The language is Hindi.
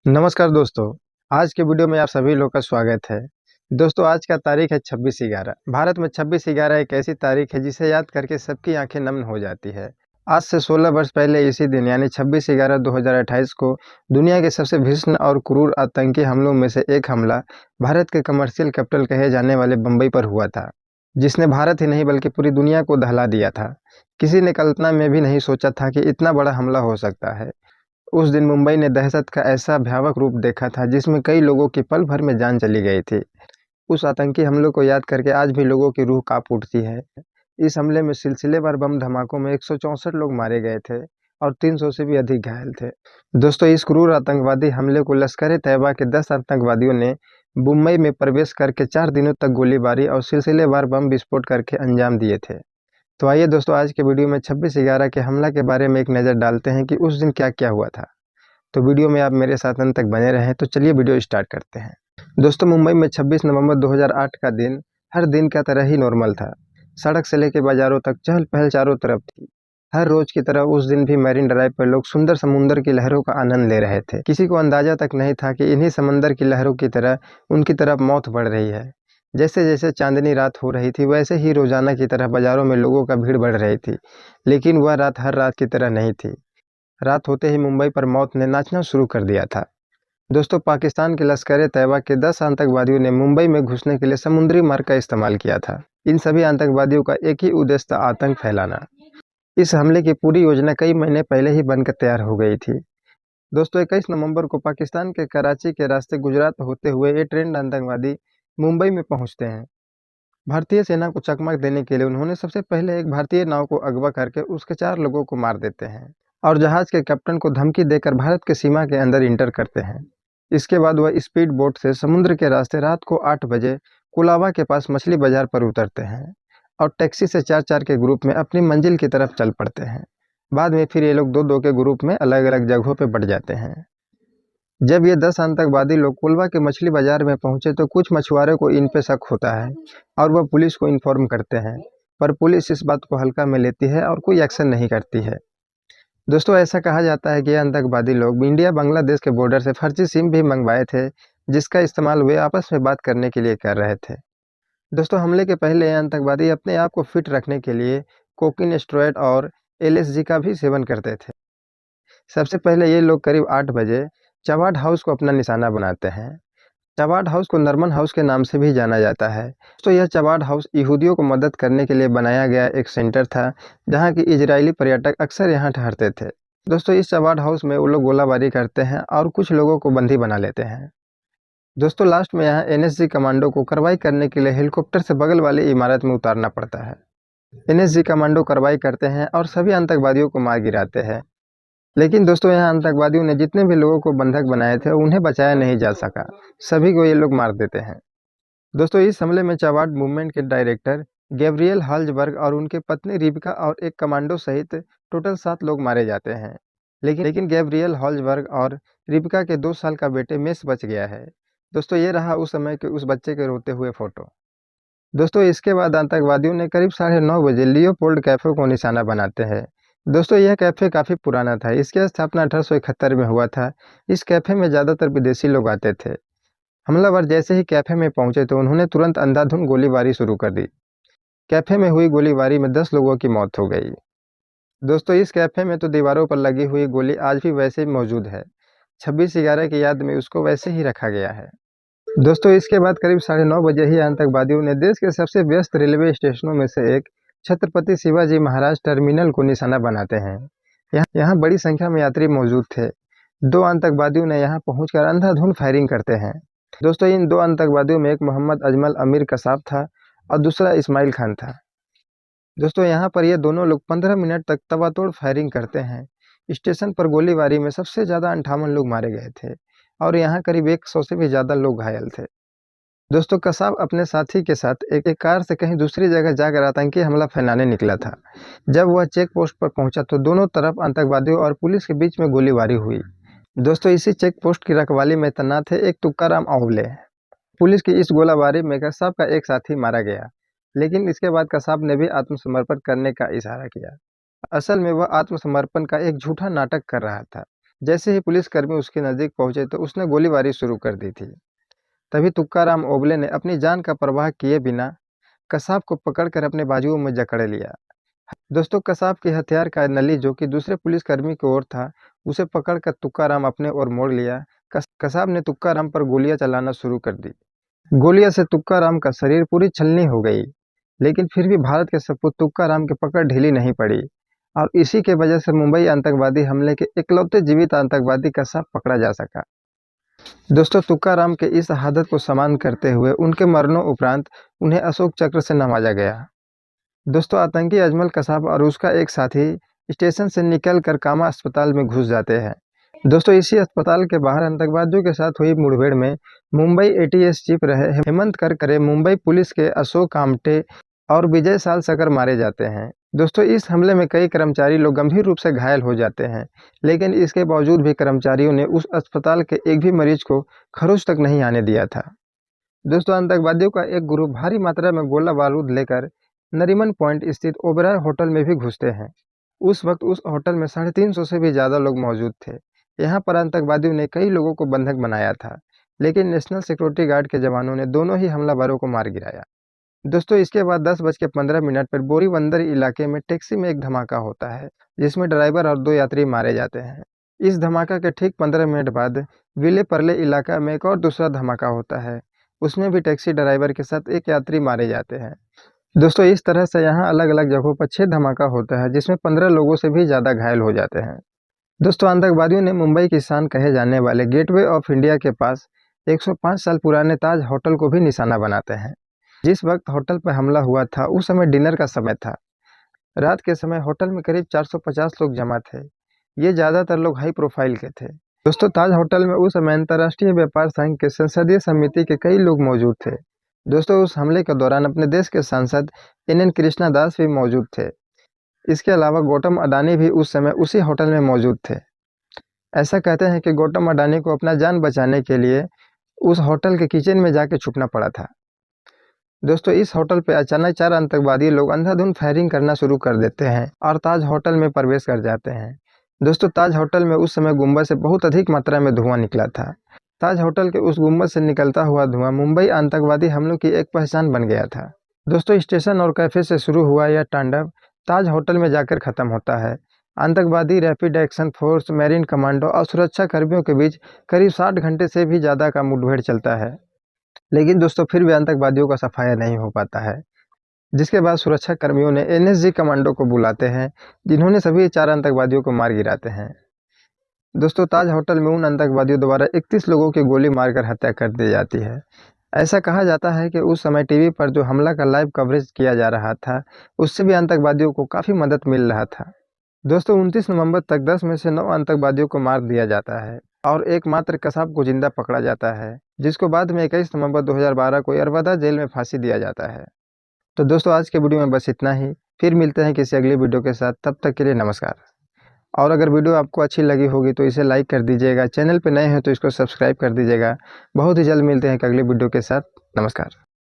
नमस्कार दोस्तों, आज के वीडियो में आप सभी लोग का स्वागत है। दोस्तों आज का तारीख है 26/11। भारत में 26/11 एक ऐसी तारीख है जिसे याद करके सबकी आंखें नम हो जाती है। आज से 16 वर्ष पहले इसी दिन यानी 26/11/2028 को दुनिया के सबसे भीषण और क्रूर आतंकी हमलों में से एक हमला भारत के कमर्शियल कैपिटल कहे जाने वाले बम्बई पर हुआ था, जिसने भारत ही नहीं बल्कि पूरी दुनिया को दहला दिया था। किसी ने कल्पना में भी नहीं सोचा था कि इतना बड़ा हमला हो सकता है। उस दिन मुंबई ने दहशत का ऐसा भयावह रूप देखा था जिसमें कई लोगों की पल भर में जान चली गई थी। उस आतंकी हमलों को याद करके आज भी लोगों की रूह कांप उठती है। इस हमले में सिलसिलेवार बम धमाकों में 164 लोग मारे गए थे और 300 से भी अधिक घायल थे। दोस्तों इस क्रूर आतंकवादी हमले को लश्कर-ए-तैयबा के 10 आतंकवादियों ने मुंबई में प्रवेश करके 4 दिनों तक गोलीबारी और सिलसिलेवार बम विस्फोट करके अंजाम दिए थे। तो आइए दोस्तों आज के वीडियो में 26/11 के हमला के बारे में एक नज़र डालते हैं कि उस दिन क्या-क्या हुआ था। तो वीडियो में आप मेरे साथ अंत तक बने रहें, तो चलिए वीडियो स्टार्ट करते हैं। दोस्तों मुंबई में 26 नवंबर 2008 का दिन हर दिन का तरह ही नॉर्मल था। सड़क से लेकर बाजारों तक चहल-पहल चारों तरफ थी। हर रोज की तरह उस दिन भी मैरीन ड्राइव पर लोग सुंदर समुद्र की लहरों का आनंद ले रहे थे। किसी को अंदाजा तक नहीं था कि इन्हीं समंदर की लहरों की तरह उनकी तरफ मौत बढ़ रही है। जैसे-जैसे चांदनी रात हो रही थी वैसे ही रोजाना की तरह बाजारों में लोगों का भीड़ बढ़ रही थी। लेकिन वह रात हर रात की तरह नहीं थी। रात होते ही मुंबई पर मौत ने नाचना शुरू कर दिया था। दोस्तों पाकिस्तान के लश्कर-ए-तैयबा के 10 आतंकवादियों ने मुंबई में घुसने के लिए समुद्री मार्ग का इस्तेमाल किया था। इन सभी आतंकवादियों का एक ही उद्देश्य था आतंक फैलाना। इस हमले की पूरी योजना कई महीने पहले ही बनकर तैयार हो गई थी। दोस्तों 21 नवंबर को पाकिस्तान के कराची के रास्ते गुजरात होते हुए ये ट्रेंड आतंकवादी मुंबई में पहुंचते हैं। भारतीय सेना को चकमक देने के लिए उन्होंने सबसे पहले एक भारतीय नाव को अगवा करके उसके 4 लोगों को मार देते हैं और जहाज के कैप्टन को धमकी देकर भारत की सीमा के अंदर इंटर करते हैं। इसके बाद वह स्पीड बोट से समुद्र के रास्ते रात को 8 बजे कुलाबा के पास मछली बाजार पर उतरते हैं और टैक्सी से 4-4 के ग्रुप में अपनी मंजिल की तरफ चल पड़ते हैं। बाद में फिर ये लोग 2-2 के ग्रुप में अलग-अलग जगहों पर बढ़ जाते हैं। जब ये 10 आतंकवादी लोग कोलवा के मछली बाजार में पहुंचे तो कुछ मछुआरों को इन पे शक होता है और वह पुलिस को इन्फॉर्म करते हैं, पर पुलिस इस बात को हल्का में लेती है और कोई एक्शन नहीं करती है। दोस्तों ऐसा कहा जाता है कि ये आतंकवादी लोग इंडिया बांग्लादेश के बॉर्डर से फर्जी सिम भी मंगवाए थे, जिसका इस्तेमाल वे आपस में बात करने के लिए कर रहे थे। दोस्तों हमले के पहले ये आतंकवादी अपने आप को फिट रखने के लिए कोकीन, स्टेरॉयड और एलएसडी का भी सेवन करते थे। सबसे पहले ये लोग करीब 8 बजे चवाड हाउस को अपना निशाना बनाते हैं। चवाड हाउस को नरमन हाउस के नाम से भी जाना जाता है। तो यह चवाड हाउस यहूदियों को मदद करने के लिए बनाया गया एक सेंटर था, जहां की इजरायली पर्यटक अक्सर यहां ठहरते थे। दोस्तों इस चवाड हाउस में वो लोग गोलाबारी करते हैं और कुछ लोगों को बंदी बना लेते हैं। दोस्तों लास्ट में यहाँ एनएसजी कमांडो को कार्रवाई करने के लिए हेलीकॉप्टर से बगल वाली इमारत में उतारना पड़ता है। एनएसजी कमांडो कार्रवाई करते हैं और सभी आतंकवादियों को मार गिराते हैं। लेकिन दोस्तों यहाँ आतंकवादियों ने जितने भी लोगों को बंधक बनाए थे उन्हें बचाया नहीं जा सका। सभी को ये लोग मार देते हैं। दोस्तों इस हमले में चवाड मूवमेंट के डायरेक्टर गैब्रियल हाल्जबर्ग और उनकी पत्नी रिबिका और एक कमांडो सहित टोटल 7 लोग मारे जाते हैं। लेकिन गैब्रियल हाल्जबर्ग और रिबिका के 2 साल का बेटे मेस बच गया है। दोस्तों ये रहा उस समय के उस बच्चे के रोते हुए फोटो। दोस्तों इसके बाद आतंकवादियों ने करीब 9:30 बजे लियोपोल्ड कैफे को निशाना बनाते हैं। दोस्तों यह कैफे काफ़ी पुराना था। इसकी स्थापना 1871 में हुआ था। इस कैफे में ज़्यादातर विदेशी लोग आते थे। हमलावर जैसे ही कैफे में पहुंचे तो उन्होंने तुरंत अंधाधुंध गोलीबारी शुरू कर दी। कैफे में हुई गोलीबारी में 10 लोगों की मौत हो गई। दोस्तों इस कैफे में तो दीवारों पर लगी हुई गोली आज भी वैसे ही मौजूद है। 26/11 की याद में उसको वैसे ही रखा गया है। दोस्तों इसके बाद करीब 9:30 बजे ही आतंकवादियों ने देश के सबसे व्यस्त रेलवे स्टेशनों में से एक छत्रपति शिवाजी महाराज टर्मिनल को निशाना बनाते हैं। यहाँ बड़ी संख्या में यात्री मौजूद थे। 2 आतंकवादियों ने यहाँ पहुंचकर अंधाधुंध फायरिंग करते हैं। दोस्तों इन 2 आतंकवादियों में एक मोहम्मद अजमल अमीर कसाब था और दूसरा इस्माइल खान था। दोस्तों यहाँ पर ये दोनों लोग 15 मिनट तक तबातोड़ फायरिंग करते हैं। स्टेशन पर गोलीबारी में सबसे ज़्यादा 58 लोग मारे गए थे और यहाँ करीब 100 से भी ज़्यादा लोग घायल थे। दोस्तों कसाब अपने साथी के साथ एक कार से कहीं दूसरी जगह जाकर आतंकी हमला फैलाने निकला था। जब वह चेक पोस्ट पर पहुंचा तो दोनों तरफ आतंकवादियों और पुलिस के बीच में गोलीबारी हुई। दोस्तों इसी चेक पोस्ट की रखवाली में तैनात थे एक तुकाराम ओवले। पुलिस की इस गोलाबारी में कसाब का एक साथी मारा गया, लेकिन इसके बाद कसाब ने भी आत्मसमर्पण करने का इशारा किया। असल में वह आत्मसमर्पण का एक झूठा नाटक कर रहा था। जैसे ही पुलिसकर्मी उसके नज़दीक पहुंचे तो उसने गोलीबारी शुरू कर दी थी। तभी तुक्काराम ओबले ने अपनी जान का परवाह किए बिना कसाब को पकड़कर अपने बाजुओं में जकड़ लिया। दोस्तों, कसाब के हथियार का नली जो कि दूसरे पुलिसकर्मी की ओर था, उसे पकड़कर तुक्काराम अपने ओर मोड़ लिया। कसाब ने तुक्काराम पर गोलियां चलाना शुरू कर दी। गोलियां से तुक्काराम का शरीर पूरी छलनी हो गई, लेकिन फिर भी भारत के सपूत तुक्काराम की पकड़ ढीली नहीं पड़ी और इसी के वजह से मुंबई आतंकवादी हमले के इकलौते जीवित आतंकवादी कसाब पकड़ा जा सका। दोस्तों, तुक्काराम के इस शहादत को सम्मान करते हुए उनके मरणों उपरांत उन्हें अशोक चक्र से नवाजा गया। दोस्तों, आतंकी अजमल कसाब और उसका एक साथी स्टेशन से निकलकर कामा अस्पताल में घुस जाते हैं। दोस्तों, इसी अस्पताल के बाहर आतंकवादियों के साथ हुई मुठभेड़ में मुंबई एटीएस चीफ रहे हेमंत करकरे, मुंबई पुलिस के अशोक आमटे और विजय सालसकर मारे जाते हैं। दोस्तों, इस हमले में कई कर्मचारी लोग गंभीर रूप से घायल हो जाते हैं, लेकिन इसके बावजूद भी कर्मचारियों ने उस अस्पताल के एक भी मरीज को खरोच तक नहीं आने दिया था। दोस्तों, आतंकवादियों का एक ग्रुप भारी मात्रा में गोला बारूद लेकर नरीमन पॉइंट स्थित ओबराय होटल में भी घुसते हैं। उस वक्त उस होटल में 350 से भी ज़्यादा लोग मौजूद थे। यहाँ पर आतंकवादियों ने कई लोगों को बंधक बनाया था, लेकिन नेशनल सिक्योरिटी गार्ड के जवानों ने दोनों ही हमलावरों को मार गिराया। दोस्तों, इसके बाद 10:15 पर बोरीबंदर इलाके में टैक्सी में एक धमाका होता है, जिसमें ड्राइवर और 2 यात्री मारे जाते हैं। इस धमाका के ठीक 15 मिनट बाद विले परले इलाका में एक और दूसरा धमाका होता है। उसमें भी टैक्सी ड्राइवर के साथ एक यात्री मारे जाते हैं। दोस्तों, इस तरह से यहाँ अलग-अलग जगहों पर 6 धमाका होता है, जिसमें 15 लोगों से भी ज़्यादा घायल हो जाते हैं। दोस्तों, आतंकवादियों ने मुंबई की शान कहे जाने वाले गेटवे ऑफ इंडिया के पास 105 साल पुराने ताज होटल को भी निशाना बनाते हैं। जिस वक्त होटल पर हमला हुआ था, उस समय डिनर का समय था। रात के समय होटल में करीब 450 लोग जमा थे। ये ज़्यादातर लोग हाई प्रोफाइल के थे। दोस्तों, ताज होटल में उस समय अंतर्राष्ट्रीय व्यापार संघ के संसदीय समिति के कई लोग मौजूद थे। दोस्तों, उस हमले के दौरान अपने देश के सांसद NN कृष्णा दास भी मौजूद थे। इसके अलावा गौतम अडानी भी उस समय उसी होटल में मौजूद थे। ऐसा कहते हैं कि गौतम अडानी को अपना जान बचाने के लिए उस होटल के किचन में जाके छुपना पड़ा था। दोस्तों, इस होटल पे अचानक 4 आतंकवादी लोग अंधाधुंध फायरिंग करना शुरू कर देते हैं और ताज होटल में प्रवेश कर जाते हैं। दोस्तों, ताज होटल में उस समय गुंबद से बहुत अधिक मात्रा में धुआं निकला था। ताज होटल के उस गुंबद से निकलता हुआ धुआं मुंबई आतंकवादी हमलों की एक पहचान बन गया था। दोस्तों, स्टेशन और कैफे से शुरू हुआ यह तांडव ताज होटल में जाकर खत्म होता है। आतंकवादी, rapid action force, marine commando और सुरक्षा कर्मियों के बीच करीब 60 घंटे से भी ज़्यादा का मुठभेड़ चलता है। लेकिन दोस्तों, फिर भी आतंकवादियों का सफाया नहीं हो पाता है, जिसके बाद सुरक्षा कर्मियों ने NSG कमांडो को बुलाते हैं, जिन्होंने सभी 4 आतंकवादियों को मार गिराते हैं। दोस्तों, ताज होटल में उन आतंकवादियों द्वारा 31 लोगों की गोली मारकर हत्या कर दी जाती है। ऐसा कहा जाता है कि उस समय टीवी पर जो हमला का लाइव कवरेज किया जा रहा था, उससे भी आतंकवादियों को काफ़ी मदद मिल रहा था। दोस्तों, 29 नवंबर तक 10 में से 9 आतंकवादियों को मार दिया जाता है और एकमात्र कसाब को जिंदा पकड़ा जाता है, जिसको बाद में 21 नवंबर 2012 को यरवदा जेल में फांसी दिया जाता है। तो दोस्तों, आज के वीडियो में बस इतना ही। फिर मिलते हैं किसी अगली वीडियो के साथ। तब तक के लिए नमस्कार। और अगर वीडियो आपको अच्छी लगी होगी तो इसे लाइक कर दीजिएगा। चैनल पर नए हैं तो इसको सब्सक्राइब कर दीजिएगा। बहुत ही जल्द मिलते हैं एक अगली वीडियो के साथ। नमस्कार।